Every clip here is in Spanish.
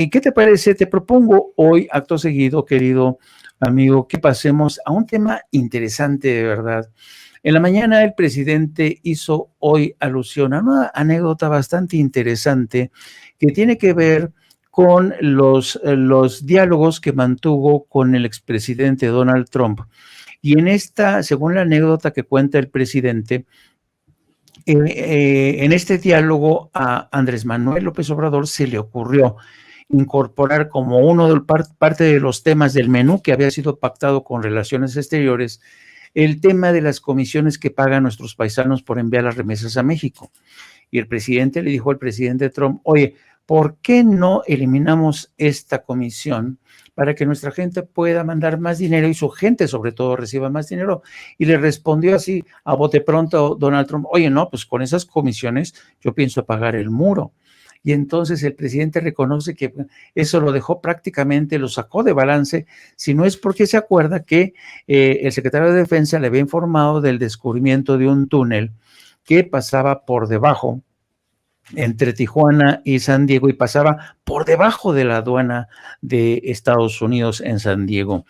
¿Y qué te parece? Te propongo hoy, acto seguido, querido amigo, que pasemos a un tema interesante de verdad. En la mañana el presidente hizo hoy alusión a una anécdota bastante interesante que tiene que ver con los diálogos que mantuvo con el expresidente Donald Trump. Y en esta, según la anécdota que cuenta el presidente, en este diálogo a Andrés Manuel López Obrador se le ocurrió incorporar como uno de parte de los temas del menú que había sido pactado con Relaciones Exteriores, el tema de las comisiones que pagan nuestros paisanos por enviar las remesas a México. Y el presidente le dijo al presidente Trump, oye, ¿por qué no eliminamos esta comisión para que nuestra gente pueda mandar más dinero y su gente sobre todo reciba más dinero? Y le respondió así a bote pronto Donald Trump, oye, no, pues con esas comisiones yo pienso pagar el muro. Y entonces el presidente reconoce que eso lo dejó prácticamente, lo sacó de balance, si no es porque se acuerda que el secretario de Defensa le había informado del descubrimiento de un túnel que pasaba por debajo entre Tijuana y San Diego y pasaba por debajo de la aduana de Estados Unidos en San Diego.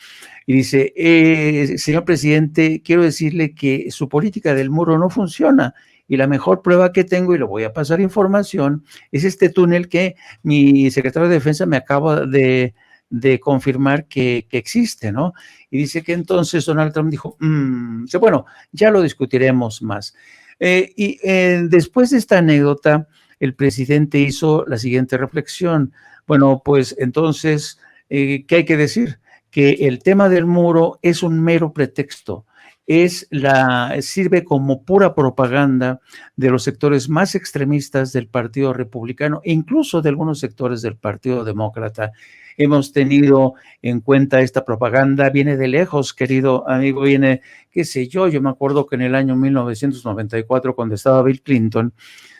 Y dice, señor presidente, quiero decirle que su política del muro no funciona y la mejor prueba que tengo, y le voy a pasar información, es este túnel que mi secretario de Defensa me acaba de confirmar que existe, ¿no? Y dice que entonces Donald Trump dijo, bueno, ya lo discutiremos más. Después de esta anécdota, el presidente hizo la siguiente reflexión. Bueno, pues entonces, ¿qué hay que decir? Que el tema del muro es un mero pretexto. Sirve como pura propaganda de los sectores más extremistas del Partido Republicano e incluso de algunos sectores del Partido Demócrata. Hemos tenido en cuenta esta propaganda, viene de lejos, querido amigo, viene, qué sé yo me acuerdo que en el año 1994, cuando estaba Bill Clinton,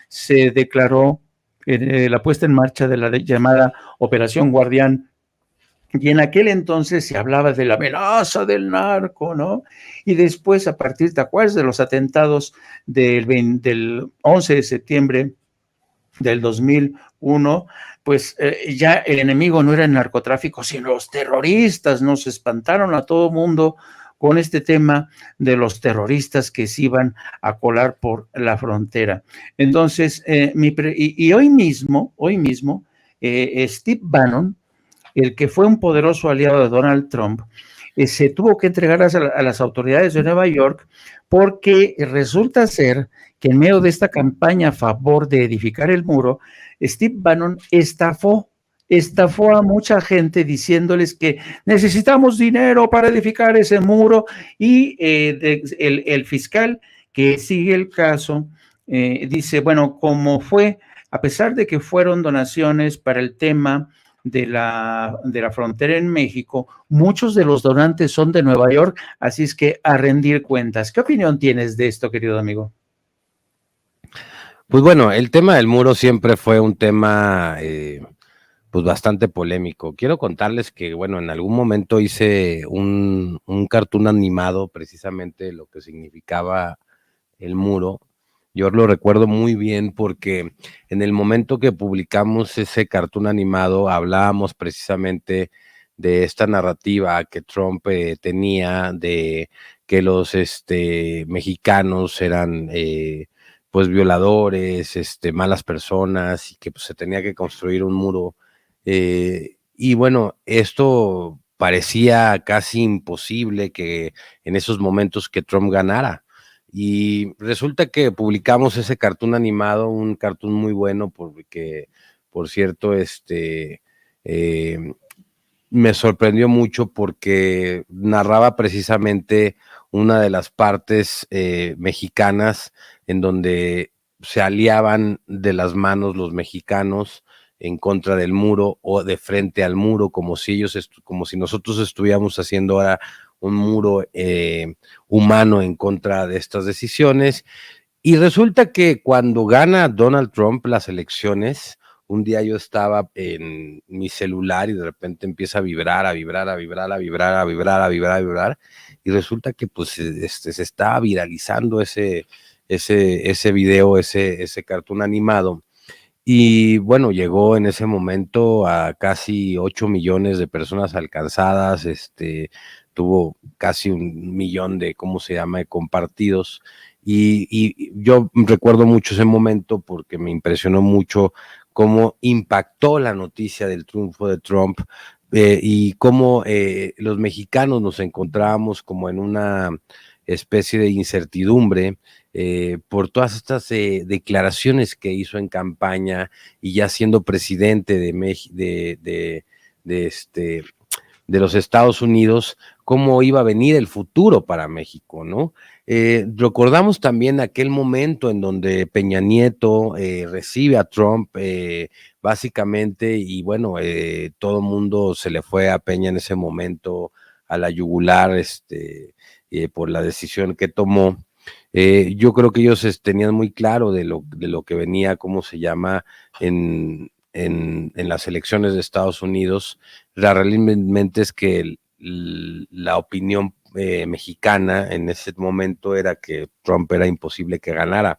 se declaró la puesta en marcha de la llamada Operación Guardián, y en aquel entonces se hablaba de la amenaza del narco, ¿no? Y después, a partir, ¿te acuerdas de los atentados del 11 de septiembre del 2001? Pues ya el enemigo no era el narcotráfico, sino los terroristas. Nos espantaron a todo mundo con este tema de los terroristas que se iban a colar por la frontera. Entonces, hoy mismo, Steve Bannon, el que fue un poderoso aliado de Donald Trump, se tuvo que entregar a las autoridades de Nueva York porque resulta ser que en medio de esta campaña a favor de edificar el muro, Steve Bannon estafó a mucha gente diciéndoles que necesitamos dinero para edificar ese muro, y el fiscal que sigue el caso dice, bueno, como fue, a pesar de que fueron donaciones para el tema de la frontera en México, muchos de los donantes son de Nueva York, así es que a rendir cuentas. ¿Qué opinión tienes de esto, querido amigo? Pues bueno, el tema del muro siempre fue un tema pues bastante polémico. Quiero contarles que, bueno, en algún momento hice un cartoon animado precisamente lo que significaba el muro. Yo lo recuerdo muy bien porque en el momento que publicamos ese cartoon animado hablábamos precisamente de esta narrativa que Trump tenía de que los mexicanos eran pues violadores, malas personas, y que pues, se tenía que construir un muro. Y bueno, esto parecía casi imposible que en esos momentos que Trump ganara. Y resulta que publicamos ese cartoon animado, un cartoon muy bueno, porque, por cierto, me sorprendió mucho porque narraba precisamente una de las partes mexicanas en donde se aliaban de las manos los mexicanos en contra del muro o de frente al muro, como si nosotros estuviéramos haciendo ahora un muro humano en contra de estas decisiones. Y resulta que cuando gana Donald Trump las elecciones, un día yo estaba en mi celular y de repente empieza a vibrar, y resulta que pues se está viralizando ese video, ese cartoon animado. Y bueno, llegó en ese momento a casi 8 millones de personas alcanzadas, tuvo casi 1 millón de, ¿cómo se llama?, de compartidos. Y yo recuerdo mucho ese momento porque me impresionó mucho cómo impactó la noticia del triunfo de Trump, y cómo los mexicanos nos encontrábamos como en una especie de incertidumbre por todas estas declaraciones que hizo en campaña y ya siendo presidente de los Estados Unidos, cómo iba a venir el futuro para México, ¿no? Recordamos también aquel momento en donde Peña Nieto recibe a Trump básicamente, y bueno, todo el mundo se le fue a Peña en ese momento a la yugular por la decisión que tomó. Yo creo que ellos tenían muy claro de lo que venía, ¿cómo se llama?, en las elecciones de Estados Unidos. Realmente es que la opinión mexicana en ese momento era que Trump era imposible que ganara.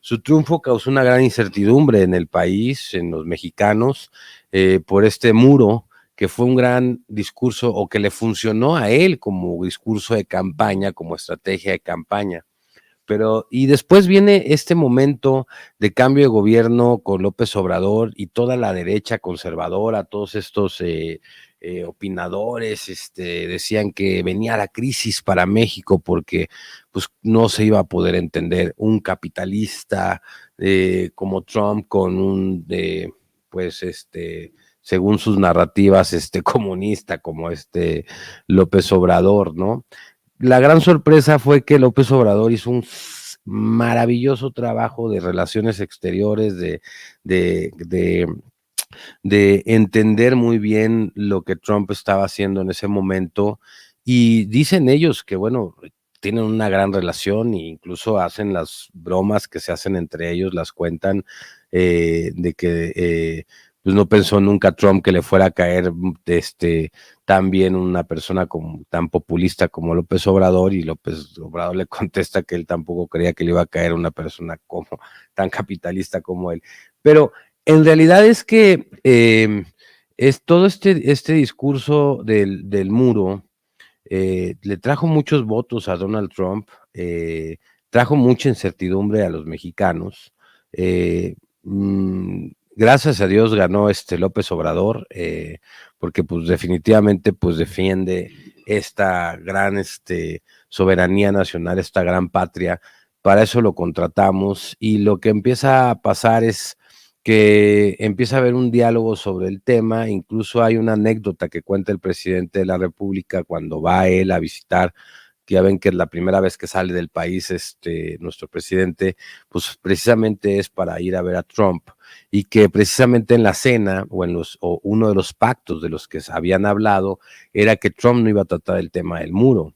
Su triunfo causó una gran incertidumbre en el país, en los mexicanos, por este muro, que fue un gran discurso, o que le funcionó a él como discurso de campaña, como estrategia de campaña. Y después viene este momento de cambio de gobierno con López Obrador y toda la derecha conservadora, todos estos opinadores, decían que venía la crisis para México porque pues no se iba a poder entender un capitalista como Trump con pues según sus narrativas, comunista como López Obrador, ¿no? La gran sorpresa fue que López Obrador hizo un maravilloso trabajo de relaciones exteriores, de, de, de entender muy bien lo que Trump estaba haciendo en ese momento. Y dicen ellos que, bueno, tienen una gran relación e incluso hacen las bromas que se hacen entre ellos, las cuentan, de que pues no pensó nunca Trump que le fuera a caer tan bien una persona tan populista como López Obrador, y López Obrador le contesta que él tampoco creía que le iba a caer una persona tan capitalista como él. Pero en realidad es que es todo este discurso del muro le trajo muchos votos a Donald Trump, trajo mucha incertidumbre a los mexicanos. eh, Gracias a Dios ganó López Obrador, porque pues definitivamente pues defiende esta gran soberanía nacional, esta gran patria. Para eso lo contratamos, y lo que empieza a pasar es que empieza a haber un diálogo sobre el tema. Incluso hay una anécdota que cuenta el presidente de la República cuando va él a visitar, que ya ven que es la primera vez que sale del país nuestro presidente, pues precisamente es para ir a ver a Trump, y que precisamente en la cena o uno de los pactos de los que habían hablado era que Trump no iba a tratar el tema del muro.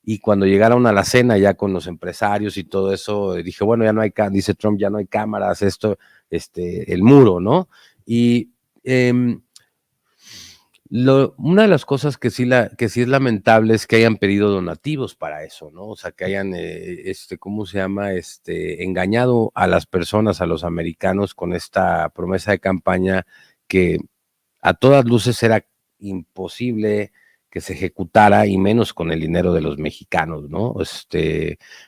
Y cuando llegaron a la cena ya con los empresarios y todo eso, dije, bueno, ya no hay, dice Trump, ya no hay cámaras, el muro, ¿no? Y una de las cosas que sí es lamentable es que hayan pedido donativos para eso, ¿no? O sea, que hayan, ¿cómo se llama? Engañado a las personas, a los americanos, con esta promesa de campaña que a todas luces era imposible que se ejecutara, y menos con el dinero de los mexicanos, ¿no?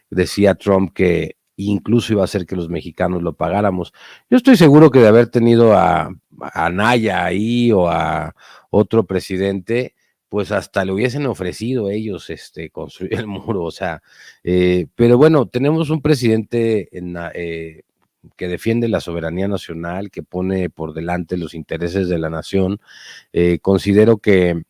Decía Trump que incluso iba a hacer que los mexicanos lo pagáramos. Yo estoy seguro que de haber tenido a Anaya ahí o a otro presidente, pues hasta le hubiesen ofrecido ellos construir el muro, o sea, pero bueno, tenemos un presidente que defiende la soberanía nacional, que pone por delante los intereses de la nación. Considero que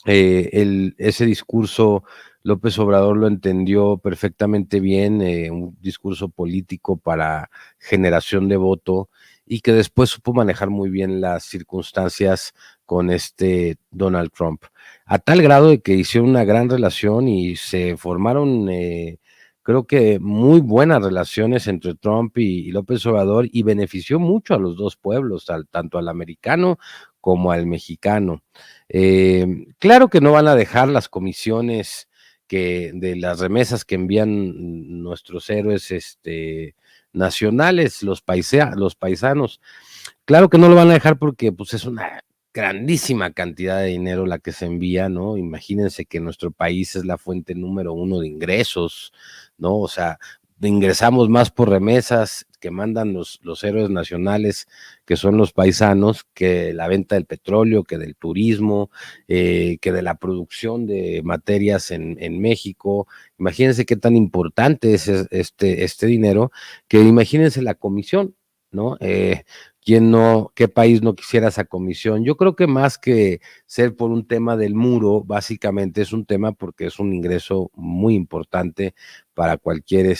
ese discurso López Obrador lo entendió perfectamente bien, un discurso político para generación de voto, y que después supo manejar muy bien las circunstancias con Donald Trump, a tal grado de que hicieron una gran relación y se formaron, creo que muy buenas relaciones entre Trump y López Obrador, y benefició mucho a los dos pueblos, tanto al americano como al mexicano. Claro que no van a dejar las comisiones de las remesas que envían nuestros héroes nacionales, los paisanos. Claro que no lo van a dejar porque pues es una grandísima cantidad de dinero la que se envía, ¿no? Imagínense que nuestro país es la fuente número 1 de ingresos, ¿no? O sea, ingresamos más por remesas que mandan los héroes nacionales, que son los paisanos, que la venta del petróleo, que del turismo, que de la producción de materias en México. Imagínense qué tan importante es este dinero, que imagínense la comisión, ¿no? ¿Quién no, qué país no quisiera esa comisión? Yo creo que más que ser por un tema del muro, básicamente es un tema porque es un ingreso muy importante para cualquier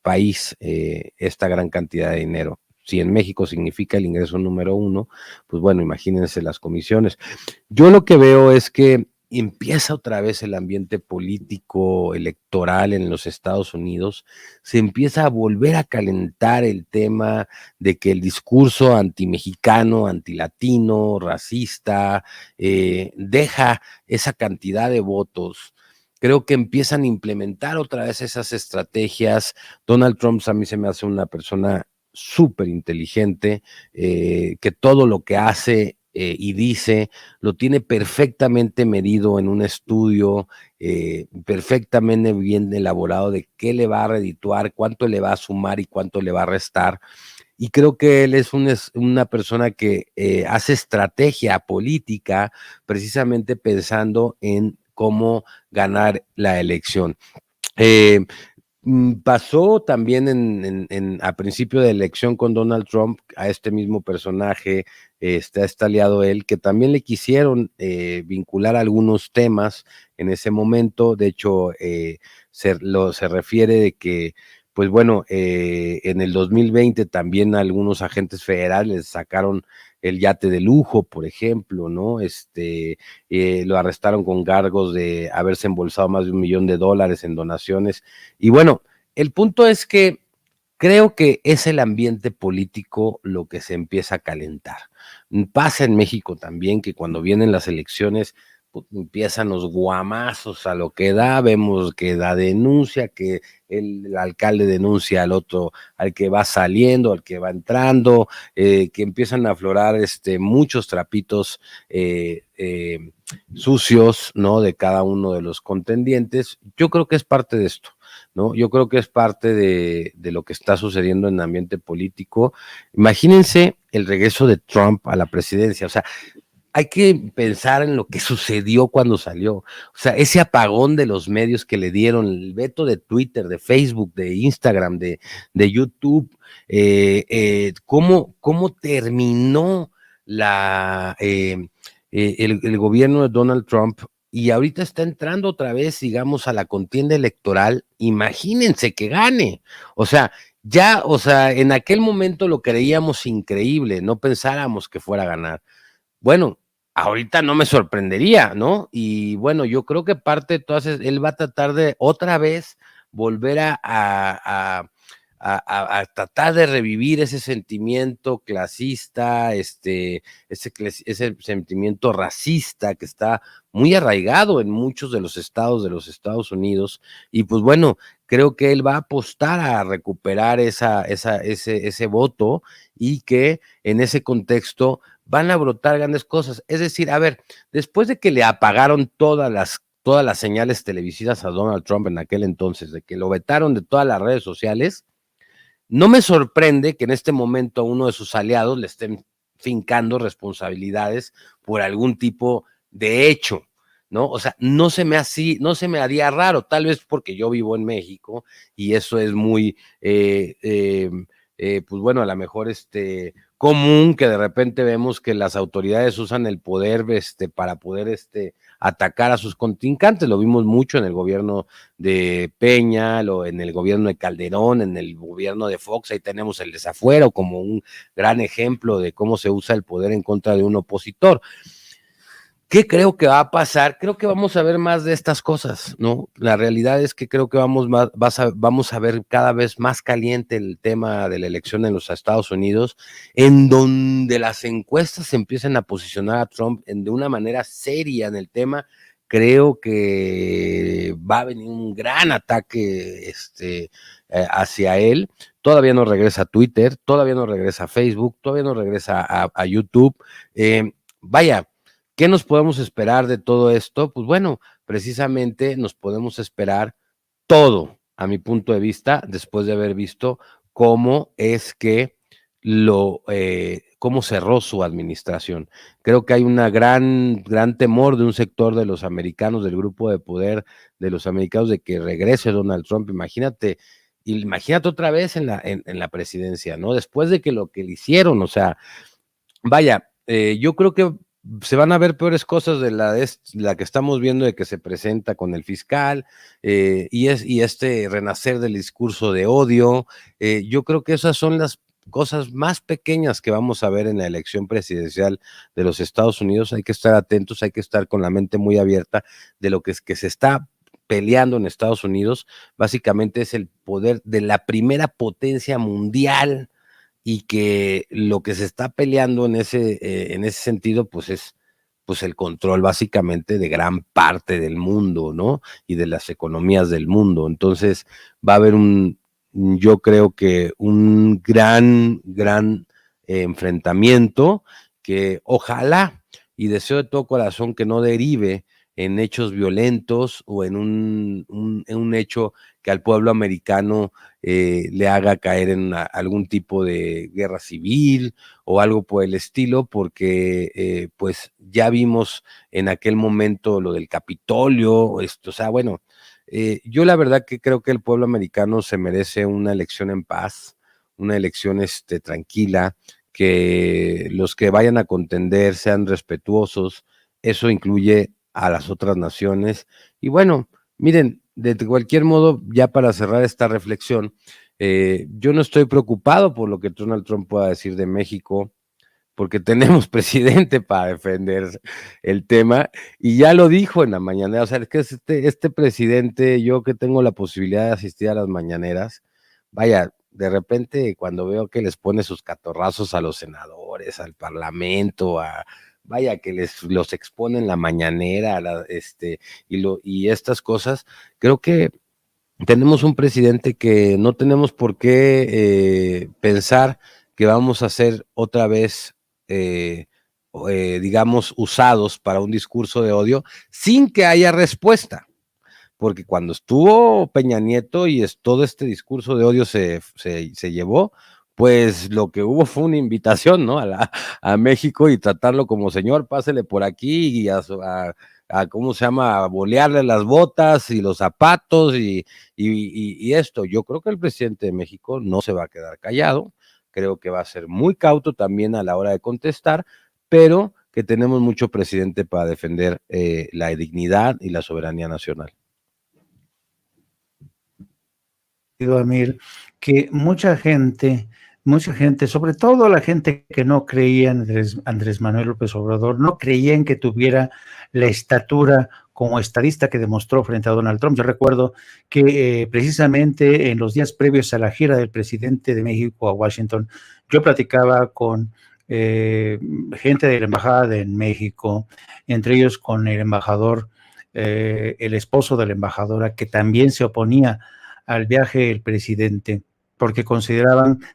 país, esta gran cantidad de dinero. Si en México significa el ingreso número 1, pues bueno, imagínense las comisiones. Yo lo que veo es que empieza otra vez el ambiente político electoral en los Estados Unidos, se empieza a volver a calentar el tema de que el discurso antimexicano, antilatino, racista, deja esa cantidad de votos. Creo que empiezan a implementar otra vez esas estrategias. Donald Trump a mí se me hace una persona súper inteligente, que todo lo que hace y dice lo tiene perfectamente medido en un estudio, perfectamente bien elaborado de qué le va a redituar, cuánto le va a sumar y cuánto le va a restar. Y creo que él es una persona que hace estrategia política precisamente pensando en cómo ganar la elección. Eh, Pasó también a principio de elección con Donald Trump a este mismo personaje, está aliado él, que también le quisieron vincular algunos temas en ese momento. De hecho, se refiere de que, pues bueno, en el 2020 también algunos agentes federales sacaron el yate de lujo, por ejemplo, ¿no? Lo arrestaron con cargos de haberse embolsado más de $1 millón en donaciones. Y bueno, el punto es que creo que es el ambiente político lo que se empieza a calentar. Pasa en México también que cuando vienen las elecciones pues, empiezan los guamazos a lo que da, vemos que da denuncia, que el alcalde denuncia al otro, al que va saliendo, al que va entrando, que empiezan a aflorar muchos trapitos sucios, ¿no? De cada uno de los contendientes. Yo creo que es parte de esto, ¿no? Yo creo que es parte de lo que está sucediendo en el ambiente político. Imagínense el regreso de Trump a la presidencia, o sea, hay que pensar en lo que sucedió cuando salió, o sea, ese apagón de los medios que le dieron, el veto de Twitter, de Facebook, de Instagram, de YouTube, cómo terminó el gobierno de Donald Trump y ahorita está entrando otra vez, digamos, a la contienda electoral. Imagínense que gane, o sea, ya, o sea, en aquel momento lo creíamos increíble, no pensáramos que fuera a ganar. Bueno, ahorita no me sorprendería, ¿no? Y bueno, yo creo que parte de todas, él va a tratar de otra vez volver a tratar de revivir ese sentimiento clasista, ese sentimiento racista que está muy arraigado en muchos de los estados de los Estados Unidos. Y pues bueno, creo que él va a apostar a recuperar ese voto y que en ese contexto van a brotar grandes cosas. Es decir, a ver, después de que le apagaron todas las señales televisivas a Donald Trump en aquel entonces, de que lo vetaron de todas las redes sociales, no me sorprende que en este momento a uno de sus aliados le estén fincando responsabilidades por algún tipo de hecho, ¿no? O sea, no se me haría raro, tal vez porque yo vivo en México y eso es muy, pues bueno, a lo mejor común que de repente vemos que las autoridades usan el poder para poder atacar a sus contrincantes. Lo vimos mucho en el gobierno de Peña, en el gobierno de Calderón, en el gobierno de Fox. Ahí tenemos el desafuero como un gran ejemplo de cómo se usa el poder en contra de un opositor. ¿Qué creo que va a pasar? Creo que vamos a ver más de estas cosas, ¿no? La realidad es que creo que vamos a ver cada vez más caliente el tema de la elección en los Estados Unidos, en donde las encuestas se empiezan a posicionar a Trump de una manera seria en el tema, creo que va a venir un gran ataque hacia él. Todavía no regresa a Twitter, todavía no regresa a Facebook, todavía no regresa a YouTube. Vaya, ¿qué nos podemos esperar de todo esto? Pues bueno, precisamente nos podemos esperar todo, a mi punto de vista, después de haber visto cómo es que cómo cerró su administración. Creo que hay una gran temor de un sector de los americanos, del grupo de poder de los americanos, de que regrese Donald Trump. Imagínate otra vez en la presidencia, ¿no? Después de que lo que le hicieron, o sea, vaya, yo creo que se van a ver peores cosas de la que estamos viendo, de que se presenta con el fiscal, y este renacer del discurso de odio. Yo creo que esas son las cosas más pequeñas que vamos a ver en la elección presidencial de los Estados Unidos. Hay que estar atentos, hay que estar con la mente muy abierta de lo que se está peleando en Estados Unidos. Básicamente es el poder de la primera potencia mundial, y que lo que se está peleando en ese sentido, pues es pues el control básicamente de gran parte del mundo, ¿no? Y de las economías del mundo. Entonces va a haber yo creo que un gran enfrentamiento, que ojalá, y deseo de todo corazón que no derive en hechos violentos o en un hecho que al pueblo americano le haga caer en algún tipo de guerra civil o algo por el estilo, porque pues ya vimos en aquel momento lo del Capitolio, o sea, bueno, yo la verdad que creo que el pueblo americano se merece una elección en paz, una elección tranquila, que los que vayan a contender sean respetuosos. Eso incluye a las otras naciones. Y bueno, miren, de cualquier modo, ya para cerrar esta reflexión, yo no estoy preocupado por lo que Donald Trump pueda decir de México, porque tenemos presidente para defender el tema, y ya lo dijo en la mañanera. O sea, es que este presidente, yo que tengo la posibilidad de asistir a las mañaneras, vaya, de repente cuando veo que les pone sus catorrazos a los senadores, al parlamento, vaya, que los expone en la mañanera, y estas cosas, creo que tenemos un presidente que no tenemos por qué pensar que vamos a ser otra vez, digamos, usados para un discurso de odio sin que haya respuesta. Porque cuando estuvo Peña Nieto y todo este discurso de odio se llevó, pues lo que hubo fue una invitación, ¿no? A México, y tratarlo como señor, pásele por aquí, y a ¿cómo se llama? A bolearle las botas y los zapatos y esto. Yo creo que el presidente de México no se va a quedar callado, creo que va a ser muy cauto también a la hora de contestar, pero que tenemos mucho presidente para defender la dignidad y la soberanía nacional. Amir, que mucha gente, sobre todo la gente que no creía en Andrés Manuel López Obrador, no creían que tuviera la estatura como estadista que demostró frente a Donald Trump. Yo recuerdo que precisamente en los días previos a la gira del presidente de México a Washington, yo platicaba con gente de la embajada en México, entre ellos con el embajador, el esposo de la embajadora, que también se oponía al viaje del presidente, porque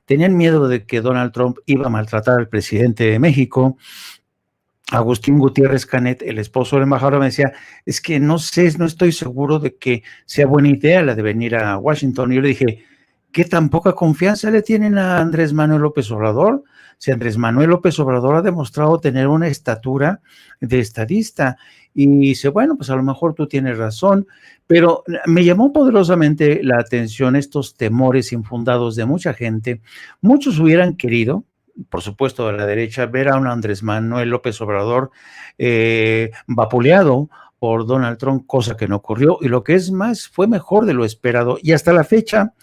tenían miedo de que Donald Trump iba a maltratar al presidente de México. Agustín Gutiérrez Canet, el esposo del embajador, me decía, es que no sé, no estoy seguro de que sea buena idea la de venir a Washington. Y yo le dije, ¿qué tan poca confianza le tienen a Andrés Manuel López Obrador? Si Andrés Manuel López Obrador ha demostrado tener una estatura de estadista, y dice, bueno, pues a lo mejor tú tienes razón, pero me llamó poderosamente la atención estos temores infundados de mucha gente. Muchos hubieran querido, por supuesto, de la derecha, ver a un Andrés Manuel López Obrador vapuleado por Donald Trump, cosa que no ocurrió, y lo que es más, fue mejor de lo esperado. Y hasta la fecha,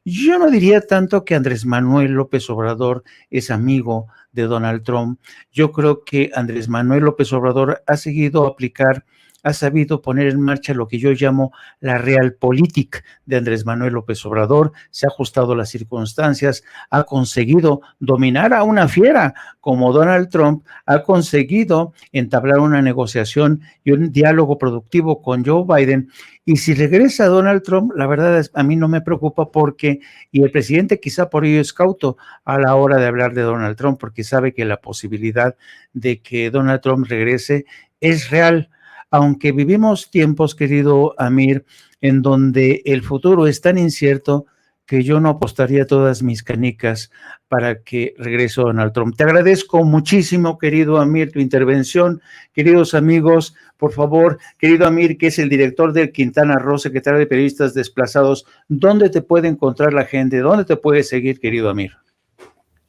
yo no diría tanto que Andrés Manuel López Obrador es amigo de Donald Trump. Yo creo que Andrés Manuel López Obrador ha seguido aplicar ha sabido poner en marcha lo que yo llamo la realpolitik de Andrés Manuel López Obrador, se ha ajustado a las circunstancias, ha conseguido dominar a una fiera como Donald Trump, ha conseguido entablar una negociación y un diálogo productivo con Joe Biden, y si regresa Donald Trump, la verdad es, a mí no me preocupa porque, y el presidente quizá por ello es cauto a la hora de hablar de Donald Trump, porque sabe que la posibilidad de que Donald Trump regrese es real, aunque vivimos tiempos, querido Amir, en donde el futuro es tan incierto que yo no apostaría todas mis canicas para que regrese Donald Trump. Te agradezco muchísimo, querido Amir, tu intervención. Queridos amigos, por favor, querido Amir, que es el director del Quintana Roo, secretario de Periodistas Desplazados, ¿dónde te puede encontrar la gente? ¿Dónde te puede seguir, querido Amir?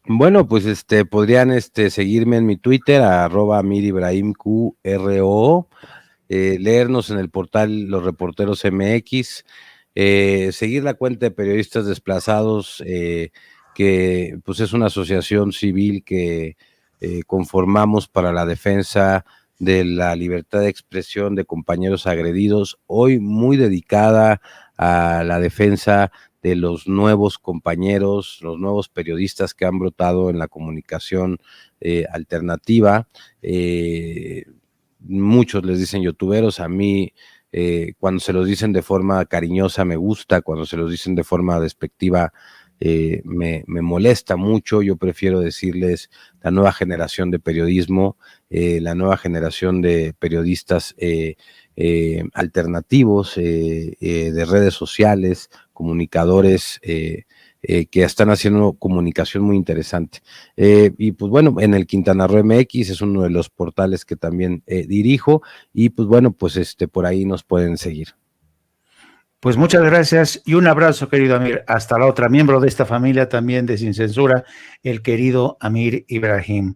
Bueno, pues podrían seguirme en mi Twitter, @AmirIbrahimQRO, leernos en el portal Los Reporteros MX, seguir la cuenta de Periodistas Desplazados, que pues es una asociación civil que conformamos para la defensa de la libertad de expresión de compañeros agredidos, hoy muy dedicada a la defensa de los nuevos compañeros, los nuevos periodistas que han brotado en la comunicación alternativa. Muchos les dicen youtuberos, a mí cuando se los dicen de forma cariñosa me gusta, cuando se los dicen de forma despectiva me molesta mucho. Yo prefiero decirles la nueva generación de periodismo, la nueva generación de periodistas alternativos, de redes sociales, comunicadores que están haciendo comunicación muy interesante. Y pues bueno, en el Quintana Roo MX es uno de los portales que también dirijo, y pues bueno, pues por ahí nos pueden seguir. Pues muchas gracias y un abrazo, querido Amir. Hasta la otra, miembro de esta familia también de Sin Censura, el querido Amir Ibrahim.